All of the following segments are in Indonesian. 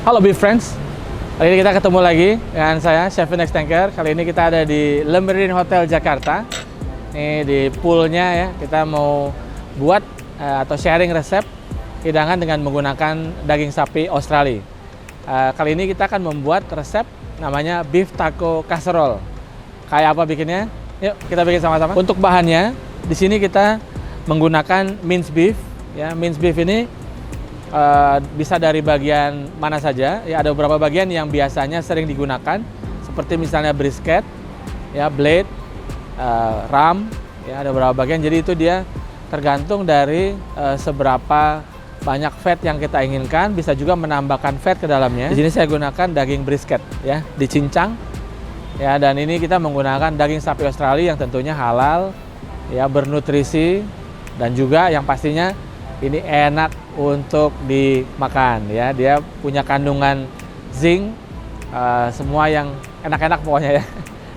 Halo Beef Friends, kali ini kita ketemu lagi dengan saya, Chef Next Tanker. Kali ini kita ada di Le Méridien Hotel Jakarta. Ini di poolnya ya, kita mau buat atau sharing resep hidangan dengan menggunakan daging sapi Australia. Kali ini kita akan membuat resep namanya Beef Taco Casserole. Kayak apa bikinnya? Yuk kita bikin sama-sama. Untuk bahannya, di sini kita menggunakan minced beef. Ya, minced beef ini bisa dari bagian mana saja. Ya, ada beberapa bagian yang biasanya sering digunakan, seperti misalnya brisket, ya, blade, ram, ya, ada beberapa bagian. Jadi itu dia tergantung dari seberapa banyak fat yang kita inginkan. Bisa juga menambahkan fat ke dalamnya. Di sini saya gunakan daging brisket, ya, dicincang, ya, dan ini kita menggunakan daging sapi Australia yang tentunya halal, ya, bernutrisi, dan juga yang pastinya ini enak untuk dimakan, ya. Dia punya kandungan zinc, semua yang enak-enak pokoknya ya.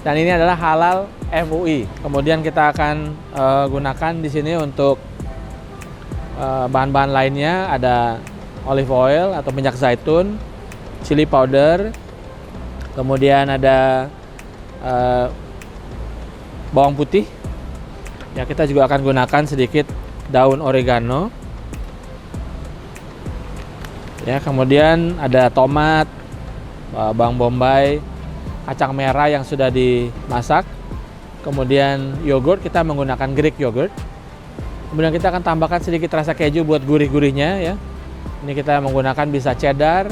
Dan ini adalah halal MUI. Kemudian kita akan gunakan di sini untuk bahan-bahan lainnya, ada olive oil atau minyak zaitun, chili powder, kemudian ada bawang putih. Ya, kita juga akan gunakan sedikit daun oregano. Ya, kemudian ada tomat, bawang bombay, kacang merah yang sudah dimasak. Kemudian yogurt, kita menggunakan Greek yogurt. Kemudian kita akan tambahkan sedikit rasa keju buat gurih-gurihnya ya. Ini kita menggunakan bisa cheddar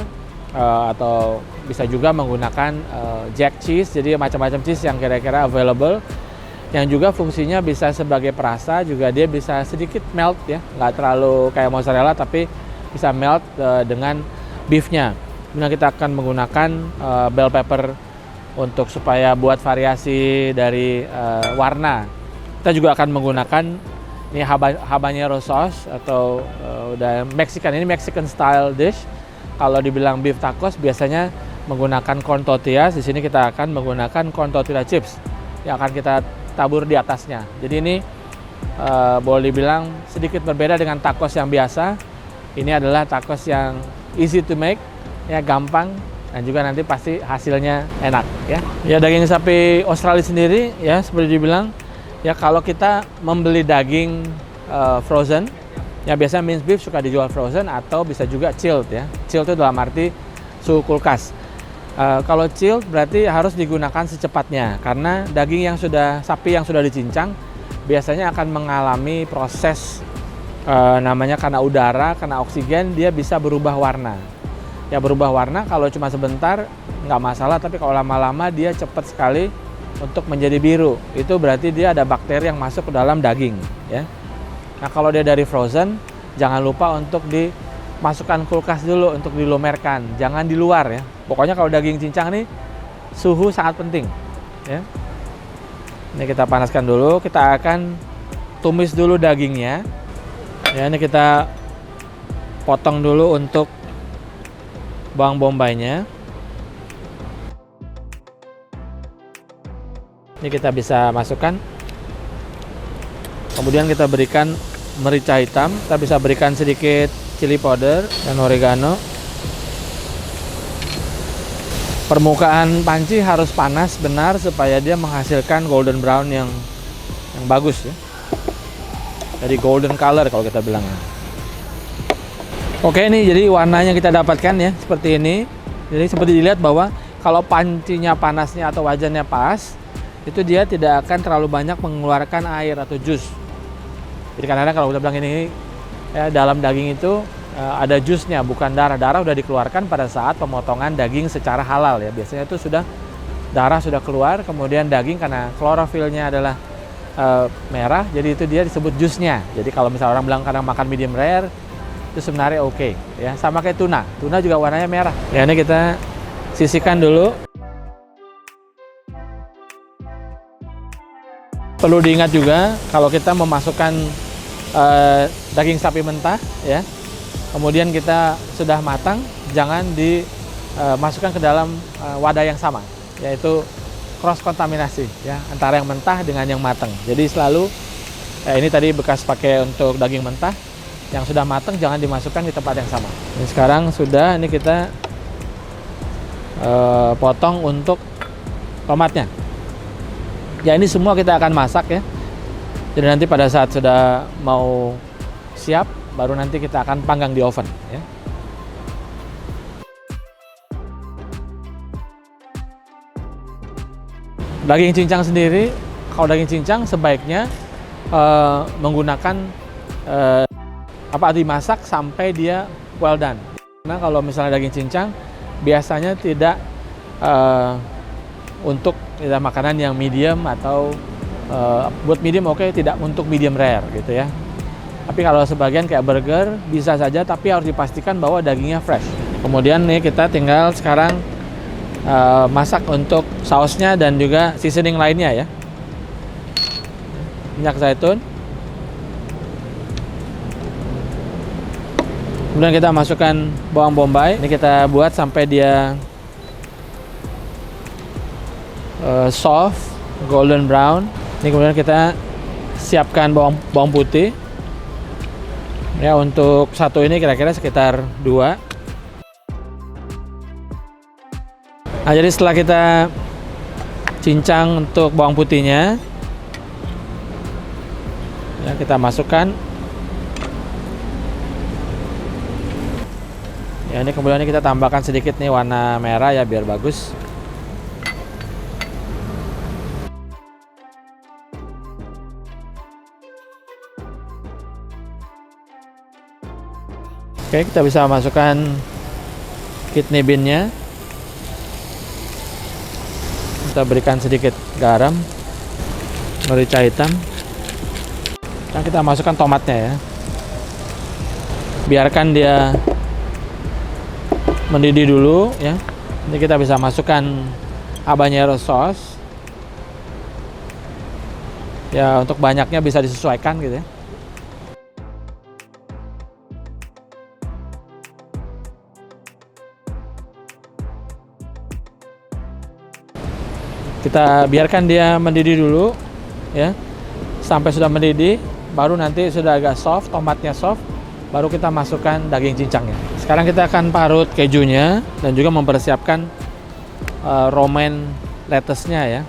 atau bisa juga menggunakan jack cheese. Jadi macam-macam cheese yang kira-kira available. Yang juga fungsinya bisa sebagai perasa, juga dia bisa sedikit melt ya, nggak terlalu kayak mozzarella tapi bisa melt dengan beefnya. Kemudian kita akan menggunakan bell pepper untuk supaya buat variasi dari warna. Kita juga akan menggunakan ini habanero sauce atau udah Mexican, ini Mexican style dish. Kalau dibilang beef tacos biasanya menggunakan corn tortillas. Di sini kita akan menggunakan corn tortilla chips yang akan kita tabur di atasnya. Jadi ini boleh dibilang sedikit berbeda dengan tacos yang biasa. Ini adalah tacos yang easy to make, ya, gampang, dan juga nanti pasti hasilnya enak, ya. Ya, daging sapi Australia sendiri, ya, seperti dibilang, ya, kalau kita membeli daging frozen, ya, biasanya minced beef suka dijual frozen atau bisa juga chilled, ya. Chilled itu dalam arti suhu kulkas. Kalau chilled berarti harus digunakan secepatnya, karena daging yang sapi yang sudah dicincang biasanya akan mengalami proses namanya karena udara, karena oksigen, dia bisa berubah warna. Ya, berubah warna kalau cuma sebentar nggak masalah, tapi kalau lama-lama dia cepat sekali untuk menjadi biru. Itu berarti dia ada bakteri yang masuk ke dalam daging, ya. Nah, kalau dia dari frozen, jangan lupa untuk dimasukkan kulkas dulu untuk dilumerkan. Jangan di luar ya. Pokoknya kalau daging cincang nih suhu sangat penting, ya. Ini kita panaskan dulu, kita akan tumis dulu dagingnya. Ya, ini kita potong dulu untuk bawang bombaynya. Ini kita bisa masukkan. Kemudian kita berikan merica hitam. Kita bisa berikan sedikit chili powder dan oregano. Permukaan panci harus panas benar supaya dia menghasilkan golden brown yang bagus ya. Jadi golden color kalau kita bilang. Oke, ini jadi warnanya kita dapatkan ya seperti ini. Jadi seperti dilihat bahwa kalau pancinya panasnya atau wajannya pas, itu dia tidak akan terlalu banyak mengeluarkan air atau jus. Jadi kadang-kadang kalau kita bilang ini ya, dalam daging itu ada jusnya, bukan darah. Darah udah dikeluarkan pada saat pemotongan daging secara halal ya. Biasanya itu darah sudah keluar, kemudian daging karena klorofilnya adalah merah, jadi itu dia disebut jusnya. Jadi kalau misalnya orang bilang kadang makan medium rare, itu sebenarnya oke, ya. Sama kayak tuna juga warnanya merah. Ya, ini kita sisihkan dulu. Perlu diingat juga kalau kita memasukkan daging sapi mentah, ya, kemudian kita sudah matang, jangan dimasukkan ke dalam wadah yang sama, yaitu cross kontaminasi ya antara yang mentah dengan yang matang. Jadi selalu ini tadi bekas pakai untuk daging mentah, yang sudah matang jangan dimasukkan di tempat yang sama. Ini sekarang sudah, ini kita potong untuk tomatnya. Ya, ini semua kita akan masak ya. Jadi nanti pada saat sudah mau siap, baru nanti kita akan panggang di oven ya. Daging cincang sendiri, kalau daging cincang sebaiknya menggunakan dimasak sampai dia well done. Karena kalau misalnya daging cincang biasanya tidak untuk makanan yang medium atau buat medium oke, tidak untuk medium rare gitu ya. Tapi kalau sebagian kayak burger bisa saja, tapi harus dipastikan bahwa dagingnya fresh. Kemudian nih kita tinggal sekarang masak untuk sausnya dan juga seasoning lainnya ya. Minyak zaitun. Kemudian kita masukkan bawang bombay. Ini kita buat sampai dia soft, golden brown. Ini kemudian kita siapkan bawang putih. Ya, untuk satu ini kira-kira sekitar 2. Nah, jadi setelah kita cincang untuk bawang putihnya, ya, kita masukkan. Ya, ini kemudian kita tambahkan sedikit nih warna merah ya biar bagus. Oke, kita bisa masukkan kidney bean-nya. Kita berikan sedikit garam, merica hitam. Dan kita masukkan tomatnya ya. Biarkan dia mendidih dulu ya. Ini kita bisa masukkan habanero sauce. Ya, untuk banyaknya bisa disesuaikan gitu ya. Kita biarkan dia mendidih dulu ya. Sampai sudah mendidih, baru nanti sudah agak soft, tomatnya soft, baru kita masukkan daging cincangnya. Sekarang kita akan parut kejunya dan juga mempersiapkan romaine lettuce-nya ya.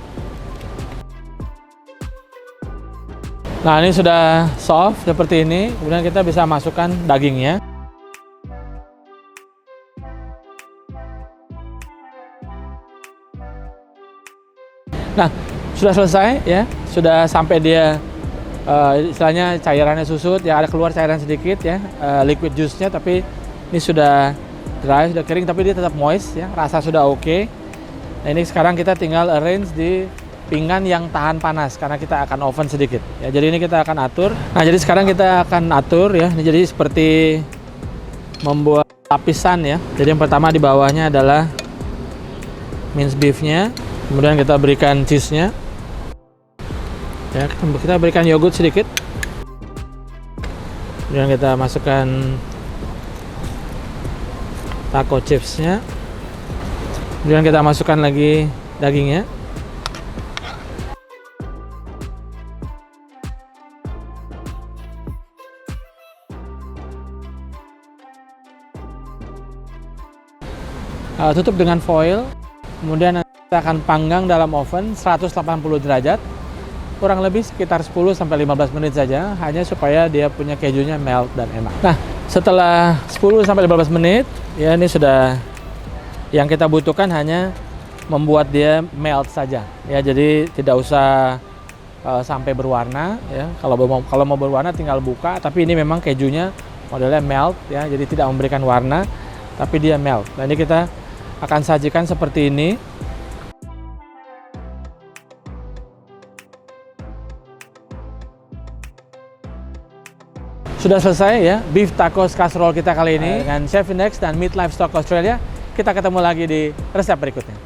Nah, ini sudah soft seperti ini. Kemudian kita bisa masukkan dagingnya. Nah, sudah selesai ya, sudah sampai dia istilahnya cairannya susut ya, ada keluar cairan sedikit ya, liquid juice-nya, tapi ini sudah dry, sudah kering, tapi dia tetap moist ya, rasa sudah oke. Nah, ini sekarang kita tinggal arrange di pinggan yang tahan panas karena kita akan oven sedikit ya. Jadi ini kita akan atur. Nah, jadi sekarang kita akan atur ya. Ini jadi seperti membuat lapisan ya. Jadi yang pertama di bawahnya adalah minced beef-nya. Kemudian kita berikan cheese-nya. Ya, kita berikan yogurt sedikit. Kemudian kita masukkan taco chips-nya. Kemudian kita masukkan lagi dagingnya. Tutup dengan foil. Kemudian kita akan panggang dalam oven 180 derajat kurang lebih sekitar 10-15 menit saja, hanya supaya dia punya kejunya melt dan enak. Nah, setelah 10-15 menit ya, ini sudah, yang kita butuhkan hanya membuat dia melt saja ya, jadi tidak usah sampai berwarna ya. Kalau mau berwarna tinggal buka, tapi ini memang kejunya modelnya melt ya, jadi tidak memberikan warna tapi dia melt. Nah, ini kita akan sajikan seperti ini. Sudah selesai ya beef tacos casserole kita kali ini dengan Chef Index dan Meat Livestock Australia. Kita ketemu lagi di resep berikutnya.